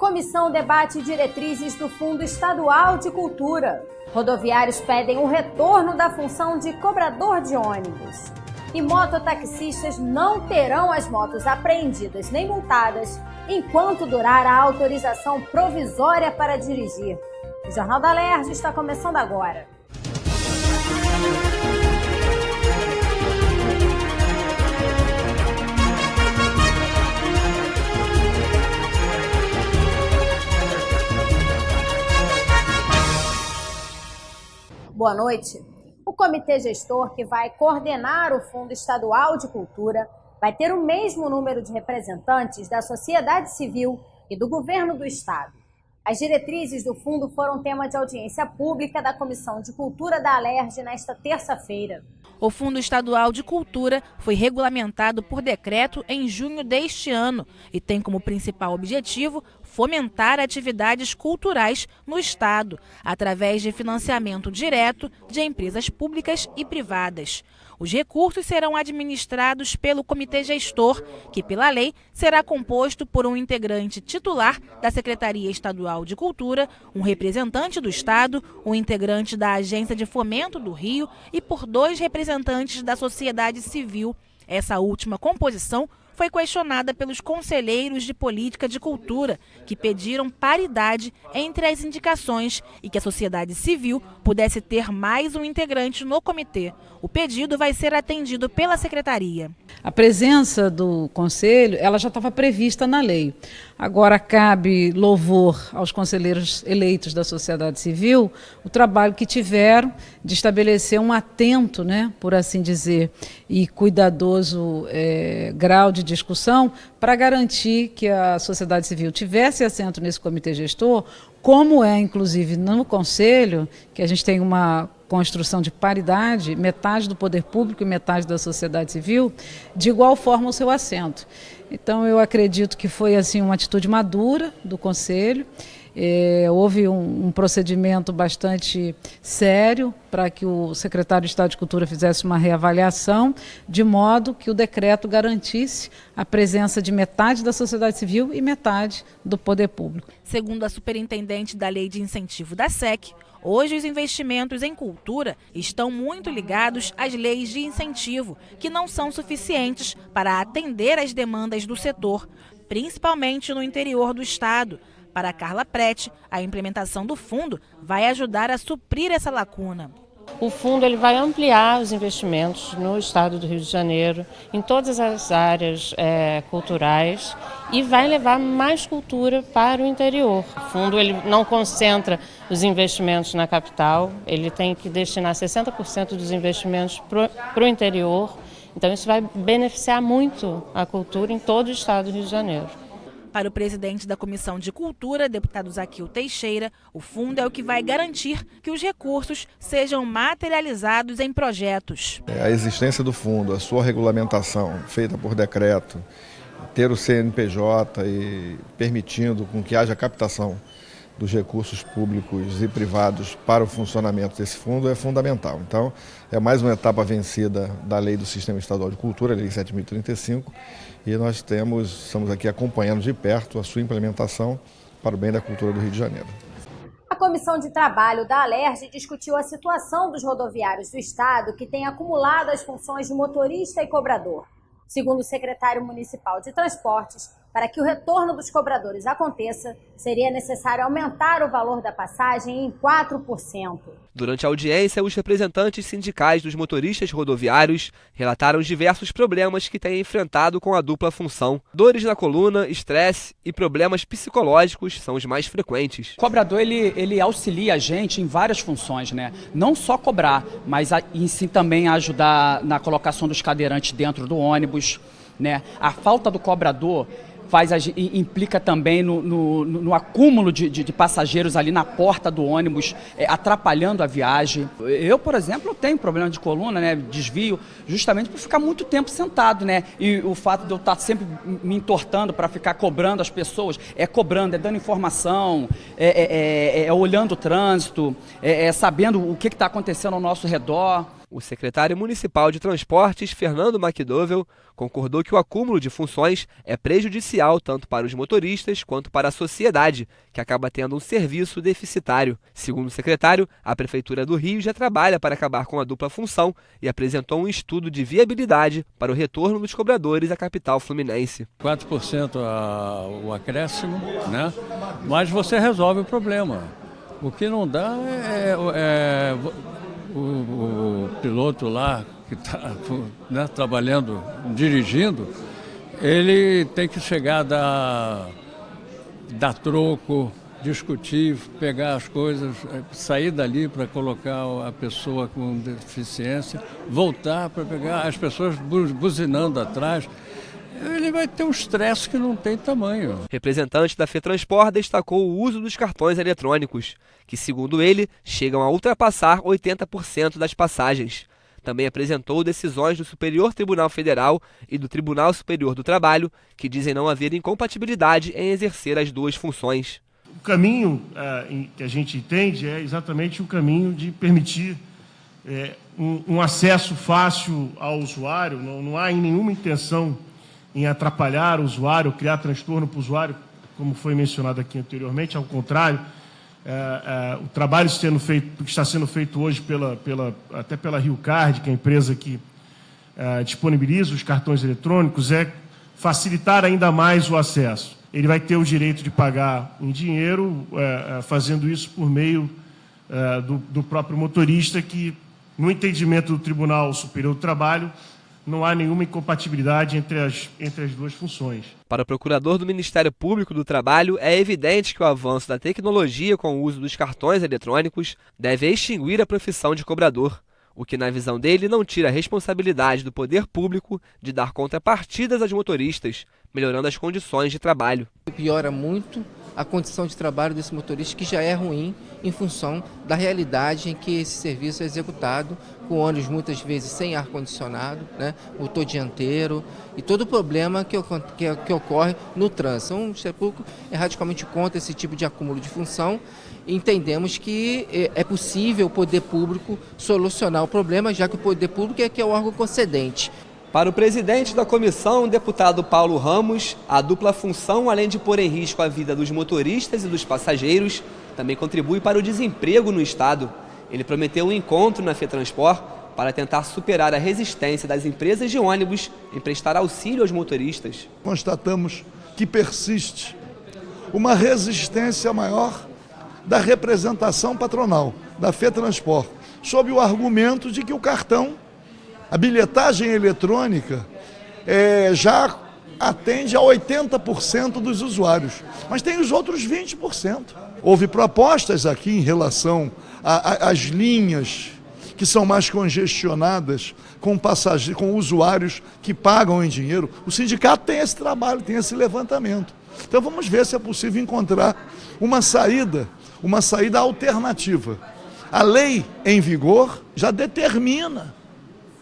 Comissão debate diretrizes do Fundo Estadual de Cultura. Rodoviários pedem o retorno da função de cobrador de ônibus. E mototaxistas não terão as motos apreendidas nem multadas enquanto durar a autorização provisória para dirigir. O Jornal da Alerj está começando agora. Boa noite. O comitê gestor que vai coordenar o Fundo Estadual de Cultura vai ter o mesmo número de representantes da sociedade civil e do governo do estado. As diretrizes do fundo foram tema de audiência pública da Comissão de Cultura da Alerj nesta terça-feira. O Fundo Estadual de Cultura foi regulamentado por decreto em junho deste ano e tem como principal objetivo fomentar atividades culturais no estado, através de financiamento direto de empresas públicas e privadas. Os recursos serão administrados pelo comitê gestor, que pela lei será composto por um integrante titular da Secretaria Estadual de Cultura, um representante do estado, um integrante da Agência de Fomento do Rio e por 2 representantes da sociedade civil. Essa última composição foi questionada pelos conselheiros de política de cultura, que pediram paridade entre as indicações e que a sociedade civil pudesse ter mais um integrante no comitê. O pedido vai ser atendido pela secretaria. A presença do conselho, ela já estava prevista na lei. Agora cabe louvor aos conselheiros eleitos da sociedade civil o trabalho que tiveram de estabelecer um atento, por assim dizer, e cuidadoso grau de discussão para garantir que a sociedade civil tivesse assento nesse comitê gestor, como é inclusive no conselho, que a gente tem uma construção de paridade, metade do poder público e metade da sociedade civil, de igual forma o seu assento. Então eu acredito que foi assim uma atitude madura do conselho. Houve um procedimento bastante sério para que o secretário de Estado de Cultura fizesse uma reavaliação, de modo que o decreto garantisse a presença de metade da sociedade civil e metade do poder público. Segundo a superintendente da Lei de Incentivo da SEC, hoje os investimentos em cultura estão muito ligados às leis de incentivo, que não são suficientes para atender às demandas do setor, principalmente no interior do estado. Para Carla Prete, a implementação do fundo vai ajudar a suprir essa lacuna. O fundo ele vai ampliar os investimentos no estado do Rio de Janeiro, em todas as áreas culturais, e vai levar mais cultura para o interior. O fundo ele não concentra os investimentos na capital, ele tem que destinar 60% dos investimentos para o interior, então isso vai beneficiar muito a cultura em todo o estado do Rio de Janeiro. Para o presidente da Comissão de Cultura, deputado Zaquil Teixeira, o fundo é o que vai garantir que os recursos sejam materializados em projetos. A existência do fundo, a sua regulamentação feita por decreto, ter o CNPJ e permitindo com que haja captação dos recursos públicos e privados para o funcionamento desse fundo é fundamental. Então, é mais uma etapa vencida da Lei do Sistema Estadual de Cultura, a Lei 7.035, e nós estamos aqui acompanhando de perto a sua implementação para o bem da cultura do Rio de Janeiro. A Comissão de Trabalho da Alerj discutiu a situação dos rodoviários do estado que têm acumulado as funções de motorista e cobrador. Segundo o secretário municipal de Transportes, para que o retorno dos cobradores aconteça, seria necessário aumentar o valor da passagem em 4%. Durante a audiência, os representantes sindicais dos motoristas rodoviários relataram diversos problemas que têm enfrentado com a dupla função. Dores na coluna, estresse e problemas psicológicos são os mais frequentes. O cobrador ele auxilia a gente em várias funções, Não só cobrar, mas em si também ajudar na colocação dos cadeirantes dentro do ônibus, A falta do cobrador implica também no acúmulo de passageiros ali na porta do ônibus, atrapalhando a viagem. Eu, por exemplo, tenho problema de coluna, desvio, justamente por ficar muito tempo sentado, E o fato de eu estar sempre me entortando para ficar cobrando as pessoas, cobrando, dando informação, olhando o trânsito, sabendo o que está acontecendo ao nosso redor. O secretário municipal de Transportes, Fernando McDowell, concordou que o acúmulo de funções é prejudicial tanto para os motoristas quanto para a sociedade, que acaba tendo um serviço deficitário. Segundo o secretário, a Prefeitura do Rio já trabalha para acabar com a dupla função e apresentou um estudo de viabilidade para o retorno dos cobradores à capital fluminense. 4% o acréscimo, né? Mas você resolve o problema. O que não dá é o piloto lá que está, né, trabalhando, dirigindo, ele tem que chegar a dar troco, discutir, pegar as coisas, sair dali para colocar a pessoa com deficiência, voltar para pegar as pessoas buzinando atrás. Ele vai ter um estresse que não tem tamanho. O representante da FETranspor destacou o uso dos cartões eletrônicos, que, segundo ele, chegam a ultrapassar 80% das passagens. Também apresentou decisões do Superior Tribunal Federal e do Tribunal Superior do Trabalho, que dizem não haver incompatibilidade em exercer as duas funções. O caminho que a gente entende é exatamente o caminho de permitir um acesso fácil ao usuário. Não há nenhuma intenção em atrapalhar o usuário, criar transtorno para o usuário, como foi mencionado aqui anteriormente. Ao contrário, o trabalho que está sendo feito hoje até pela Rio Card, que é a empresa que disponibiliza os cartões eletrônicos, é facilitar ainda mais o acesso. Ele vai ter o direito de pagar em dinheiro, fazendo isso por meio do próprio motorista, que, no entendimento do Tribunal Superior do Trabalho, não há nenhuma incompatibilidade entre as duas funções. Para o procurador do Ministério Público do Trabalho, é evidente que o avanço da tecnologia com o uso dos cartões eletrônicos deve extinguir a profissão de cobrador, o que, na visão dele, não tira a responsabilidade do poder público de dar contrapartidas aos motoristas, melhorando as condições de trabalho. Piora muito a condição de trabalho desse motorista, que já é ruim em função da realidade em que esse serviço é executado, com ônibus muitas vezes sem ar-condicionado, né, motor dianteiro e todo o problema que ocorre no trânsito. O Ministério Público é radicalmente contra esse tipo de acúmulo de função. Entendemos que é possível o poder público solucionar o problema, já que o poder público é que é o órgão concedente. Para o presidente da comissão, o deputado Paulo Ramos, a dupla função, além de pôr em risco a vida dos motoristas e dos passageiros, também contribui para o desemprego no estado. Ele prometeu um encontro na FETranspor para tentar superar a resistência das empresas de ônibus em prestar auxílio aos motoristas. Constatamos que persiste uma resistência maior da representação patronal, da FETranspor, sob o argumento de que o cartão, a bilhetagem eletrônica, já atende a 80% dos usuários, mas tem os outros 20%. Houve propostas aqui em relação às linhas que são mais congestionadas com usuários que pagam em dinheiro. O sindicato tem esse trabalho, tem esse levantamento. Então vamos ver se é possível encontrar uma saída alternativa. A lei em vigor já determina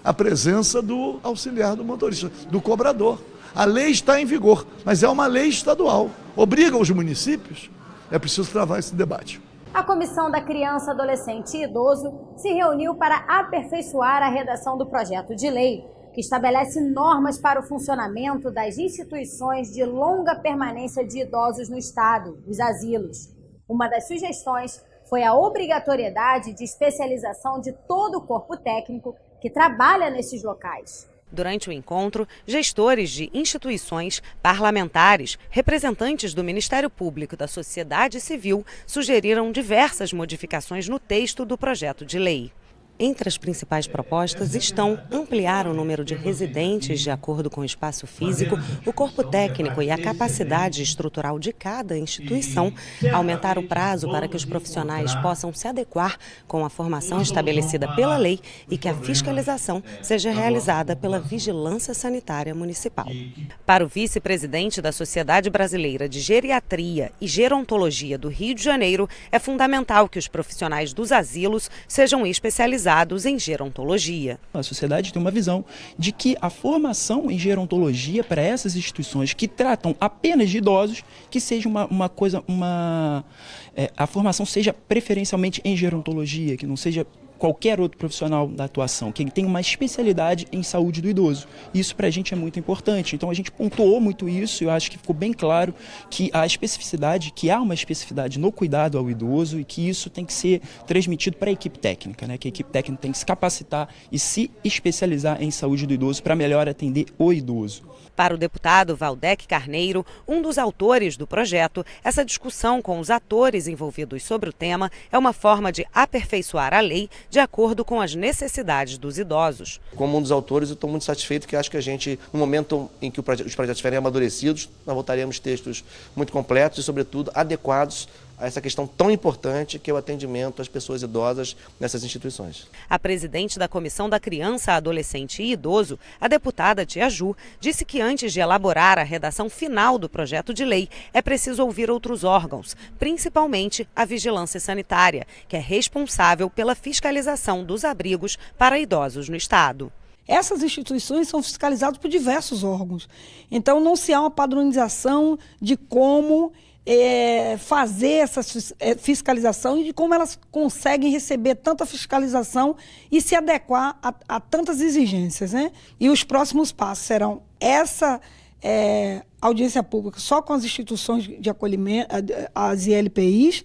a presença do auxiliar do motorista, do cobrador. A lei está em vigor, mas é uma lei estadual. Obriga os municípios. É preciso travar esse debate. A Comissão da Criança, Adolescente e Idoso se reuniu para aperfeiçoar a redação do projeto de lei, que estabelece normas para o funcionamento das instituições de longa permanência de idosos no estado, os asilos. Uma das sugestões foi a obrigatoriedade de especialização de todo o corpo técnico que trabalha nesses locais. Durante o encontro, gestores de instituições, parlamentares, representantes do Ministério Público e da sociedade civil sugeriram diversas modificações no texto do projeto de lei. Entre as principais propostas estão ampliar o número de residentes de acordo com o espaço físico, o corpo técnico e a capacidade estrutural de cada instituição, aumentar o prazo para que os profissionais possam se adequar com a formação estabelecida pela lei e que a fiscalização seja realizada pela Vigilância Sanitária Municipal. Para o vice-presidente da Sociedade Brasileira de Geriatria e Gerontologia do Rio de Janeiro, é fundamental que os profissionais dos asilos sejam especializados em gerontologia. A sociedade tem uma visão de que a formação em gerontologia para essas instituições que tratam apenas de idosos, que seja a formação seja preferencialmente em gerontologia, que não seja qualquer outro profissional da atuação, que ele tenha uma especialidade em saúde do idoso. Isso para a gente é muito importante. Então a gente pontuou muito isso e eu acho que ficou bem claro que há uma especificidade no cuidado ao idoso e que isso tem que ser transmitido para a equipe técnica, né? Que a equipe técnica tem que se capacitar e se especializar em saúde do idoso para melhor atender o idoso. Para o deputado Valdec Carneiro, um dos autores do projeto, essa discussão com os atores envolvidos sobre o tema é uma forma de aperfeiçoar a lei de acordo com as necessidades dos idosos. Como um dos autores, eu estou muito satisfeito que acho que a gente, no momento em que os projetos estiverem amadurecidos, nós voltaremos textos muito completos e, sobretudo, adequados a essa questão tão importante que é o atendimento às pessoas idosas nessas instituições. A presidente da Comissão da Criança, Adolescente e Idoso, a deputada Tia Ju, disse que antes de elaborar a redação final do projeto de lei, é preciso ouvir outros órgãos, principalmente a Vigilância Sanitária, que é responsável pela fiscalização dos abrigos para idosos no estado. Essas instituições são fiscalizadas por diversos órgãos. Então, não se há uma padronização de como fazer essa fiscalização e de como elas conseguem receber tanta fiscalização e se adequar a tantas exigências, né? E os próximos passos serão essa audiência pública só com as instituições de acolhimento, as ILPIs,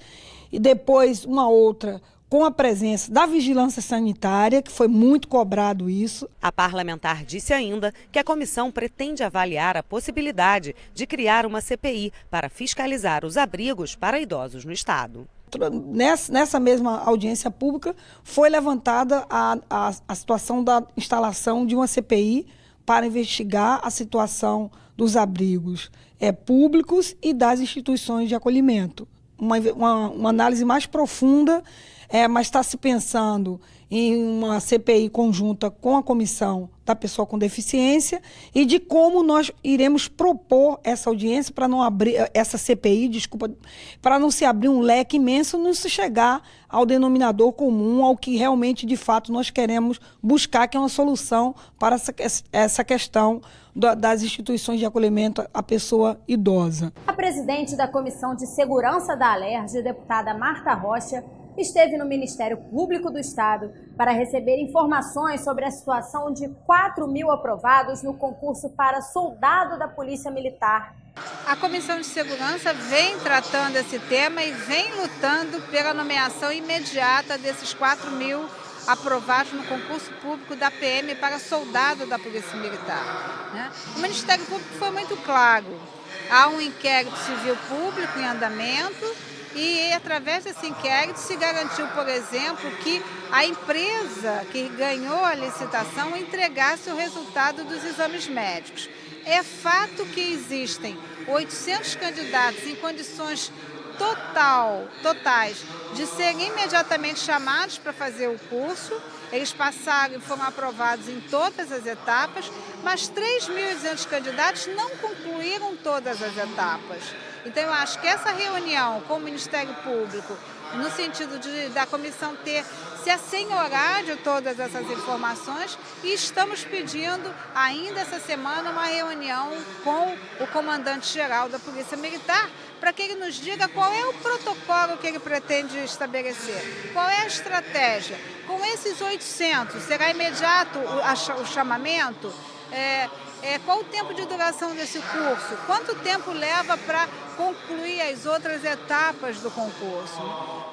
e depois uma outra com a presença da Vigilância Sanitária, que foi muito cobrado isso. A parlamentar disse ainda que a comissão pretende avaliar a possibilidade de criar uma CPI para fiscalizar os abrigos para idosos no estado. Nessa mesma audiência pública foi levantada a situação da instalação de uma CPI para investigar a situação dos abrigos públicos e das instituições de acolhimento. Uma análise mais profunda, mas está se pensando em uma CPI conjunta com a Comissão da Pessoa com Deficiência e de como nós iremos propor essa audiência para não abrir essa CPI, para não se abrir um leque imenso, não se chegar ao denominador comum, ao que realmente, de fato, nós queremos buscar, que é uma solução para essa questão das instituições de acolhimento à pessoa idosa. A presidente da Comissão de Segurança da Alerj, deputada Marta Rocha, esteve no Ministério Público do Estado para receber informações sobre a situação de 4.000 aprovados no concurso para soldado da Polícia Militar. A Comissão de Segurança vem tratando esse tema e vem lutando pela nomeação imediata desses 4.000 aprovados no concurso público da PM para soldado da Polícia Militar, né? O Ministério Público foi muito claro. Há um inquérito civil público em andamento e, através desse inquérito, se garantiu, por exemplo, que a empresa que ganhou a licitação entregasse o resultado dos exames médicos. É fato que existem 800 candidatos em condições totais de serem imediatamente chamados para fazer o curso. Eles passaram e foram aprovados em todas as etapas, mas 3.200 candidatos não concluíram todas as etapas. Então, eu acho que essa reunião com o Ministério Público, no sentido da comissão se assenhorar de todas essas informações, e estamos pedindo ainda essa semana uma reunião com o comandante-geral da Polícia Militar para que ele nos diga qual é o protocolo que ele pretende estabelecer, qual é a estratégia. Com esses 800, será imediato o chamamento? Qual o tempo de duração desse curso? Quanto tempo leva para concluir as outras etapas do concurso?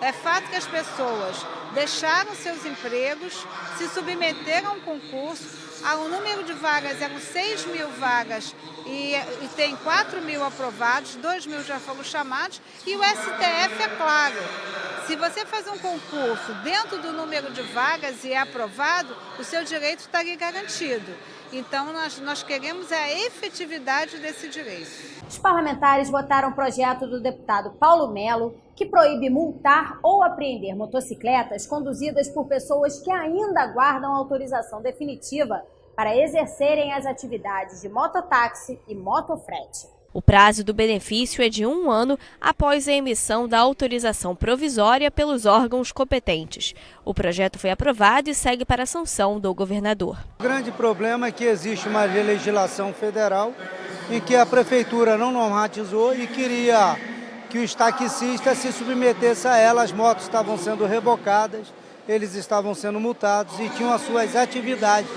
É fato que as pessoas deixaram seus empregos, se submeteram a um concurso. O número de vagas eram 6.000 vagas e tem 4.000 aprovados, 2.000 já foram chamados, e o STF é claro. Se você faz um concurso dentro do número de vagas e é aprovado, o seu direito está ali garantido. Então, nós queremos a efetividade desse direito. Os parlamentares votaram o projeto do deputado Paulo Melo, que proíbe multar ou apreender motocicletas conduzidas por pessoas que ainda aguardam autorização definitiva para exercerem as atividades de mototáxi e motofrete. O prazo do benefício é de 1 ano após a emissão da autorização provisória pelos órgãos competentes. O projeto foi aprovado e segue para a sanção do governador. O grande problema é que existe uma legislação federal em que a prefeitura não normatizou e queria que os taxistas se submetessem a ela. As motos estavam sendo rebocadas eles estavam sendo multados e tinham as suas atividades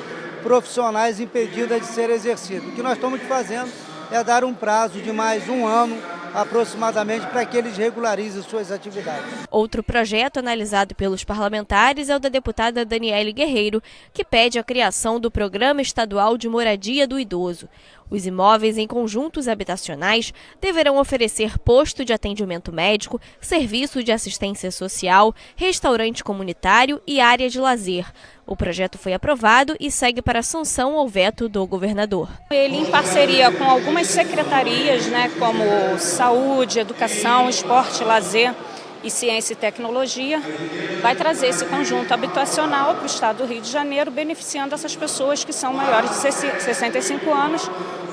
profissionais impedidas de ser exercidas. O que nós estamos fazendo é dar um prazo de mais um ano aproximadamente para que eles regularizem suas atividades. Outro projeto analisado pelos parlamentares é o da deputada Daniele Guerreiro, que pede a criação do Programa Estadual de Moradia do Idoso. Os imóveis em conjuntos habitacionais deverão oferecer posto de atendimento médico, serviço de assistência social, restaurante comunitário e área de lazer. O projeto foi aprovado e segue para sanção ou veto do governador. Ele, em parceria com algumas secretarias, como Saúde, Educação, Esporte, Lazer e Ciência e Tecnologia, vai trazer esse conjunto habitacional para o estado do Rio de Janeiro, beneficiando essas pessoas que são maiores de 65 anos,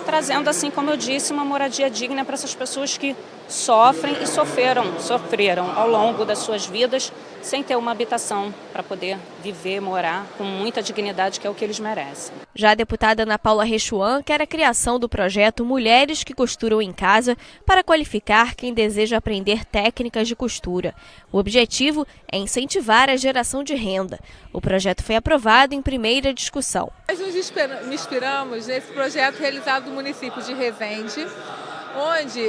trazendo, assim como eu disse, uma moradia digna para essas pessoas que sofrem e sofreram ao longo das suas vidas sem ter uma habitação para poder viver, morar com muita dignidade, que é o que eles merecem. Já a deputada Ana Paula Rechuan quer a criação do projeto Mulheres que Costuram em Casa para qualificar quem deseja aprender técnicas de costura. O objetivo é incentivar a geração de renda. O projeto foi aprovado em primeira discussão. Nós nos inspiramos nesse projeto realizado no município de Resende, onde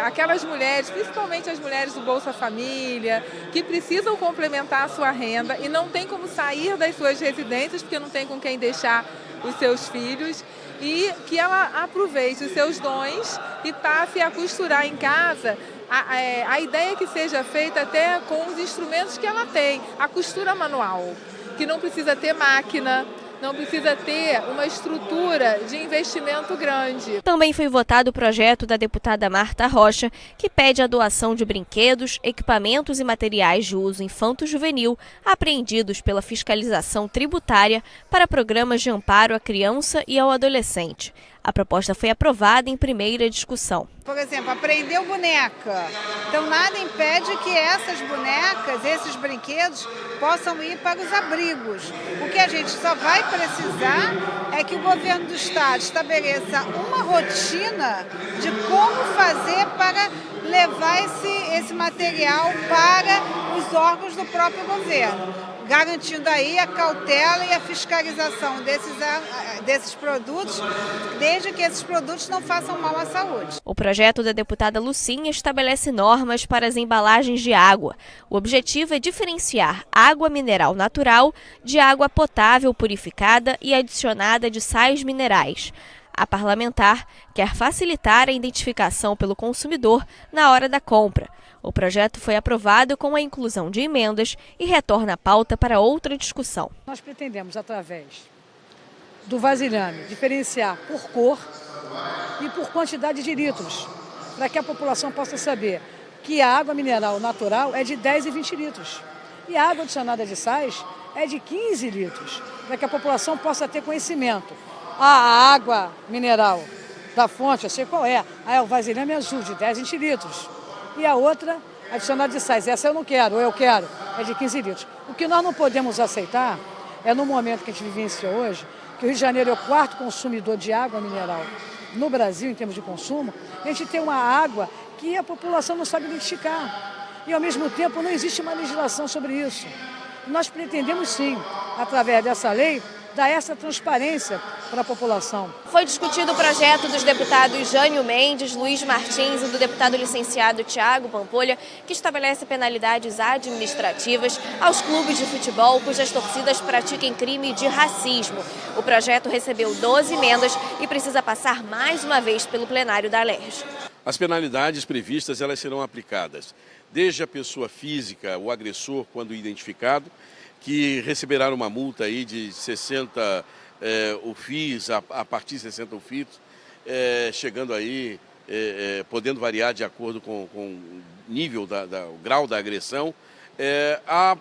aquelas mulheres, principalmente as mulheres do Bolsa Família, que precisam complementar a sua renda e não tem como sair das suas residências porque não tem com quem deixar os seus filhos, e que ela aproveite os seus dons e passe a costurar em casa. A ideia é que seja feita até com os instrumentos que ela tem, a costura manual, que não precisa ter máquina, não precisa ter uma estrutura de investimento grande. Também foi votado o projeto da deputada Marta Rocha, que pede a doação de brinquedos, equipamentos e materiais de uso infanto-juvenil apreendidos pela fiscalização tributária para programas de amparo à criança e ao adolescente. A proposta foi aprovada em primeira discussão. Por exemplo, apreendeu boneca. Então nada impede que essas bonecas, esses brinquedos, possam ir para os abrigos. O que a gente só vai precisar é que o governo do estado estabeleça uma rotina de como fazer para levar esse material para os órgãos do próprio governo, garantindo aí a cautela e a fiscalização desses produtos, desde que esses produtos não façam mal à saúde. O projeto da deputada Lucinha estabelece normas para as embalagens de água. O objetivo é diferenciar água mineral natural de água potável purificada e adicionada de sais minerais. A parlamentar quer facilitar a identificação pelo consumidor na hora da compra. O projeto foi aprovado com a inclusão de emendas e retorna a pauta para outra discussão. Nós pretendemos, através do vasilhame, diferenciar por cor e por quantidade de litros, para que a população possa saber que a água mineral natural é de 10 e 20 litros e a água adicionada de sais é de 15 litros, para que a população possa ter conhecimento. A água mineral da fonte, eu sei qual é, o vasilhame azul de 10 e 20 litros. E a outra, adicionada de sais, essa eu não quero, ou eu quero, é de 15 litros. O que nós não podemos aceitar é, no momento que a gente vivencia hoje, que o Rio de Janeiro é o quarto consumidor de água mineral no Brasil, em termos de consumo, a gente tem uma água que a população não sabe identificar. E, ao mesmo tempo, não existe uma legislação sobre isso. Nós pretendemos, sim, através dessa lei, dar essa transparência para a população. Foi discutido o projeto dos deputados Jânio Mendes, Luiz Martins e do deputado licenciado Tiago Pampolha, que estabelece penalidades administrativas aos clubes de futebol cujas torcidas pratiquem crime de racismo. O projeto recebeu 12 emendas e precisa passar mais uma vez pelo plenário da Alerj. As penalidades previstas elas serão aplicadas desde a pessoa física, o agressor, quando identificado, que receberá uma multa aí de 60 UFIs, a partir de 60 UFIs, chegando aí, podendo variar de acordo com o nível, o grau da agressão,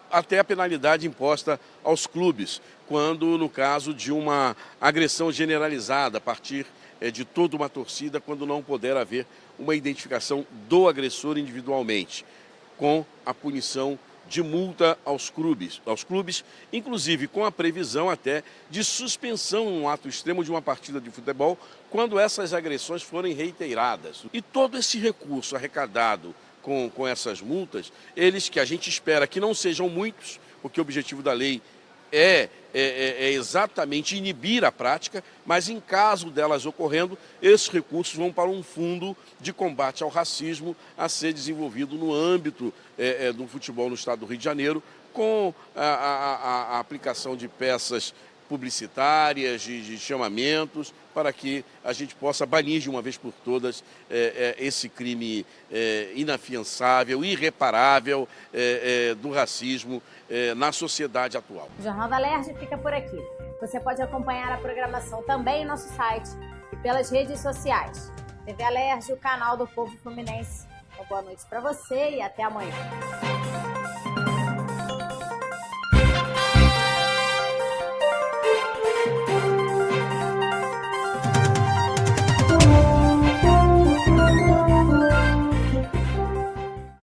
até a penalidade imposta aos clubes, quando no caso de uma agressão generalizada a partir de toda uma torcida, quando não puder haver uma identificação do agressor individualmente, com a punição de multa aos clubes, inclusive com a previsão até de suspensão num ato extremo de uma partida de futebol, quando essas agressões forem reiteradas. E todo esse recurso arrecadado com essas multas, eles que a gente espera que não sejam muitos, porque o objetivo da lei é exatamente inibir a prática, mas em caso delas ocorrendo, esses recursos vão para um fundo de combate ao racismo a ser desenvolvido no âmbito do futebol no estado do Rio de Janeiro, com a aplicação de peças publicitárias, de chamamentos, para que a gente possa banir de uma vez por todas esse crime inafiançável, irreparável do racismo na sociedade atual. O Jornal da Alerj fica por aqui. Você pode acompanhar a programação também em nosso site e pelas redes sociais. TV Alerj, o canal do povo fluminense. Uma boa noite para você e até amanhã.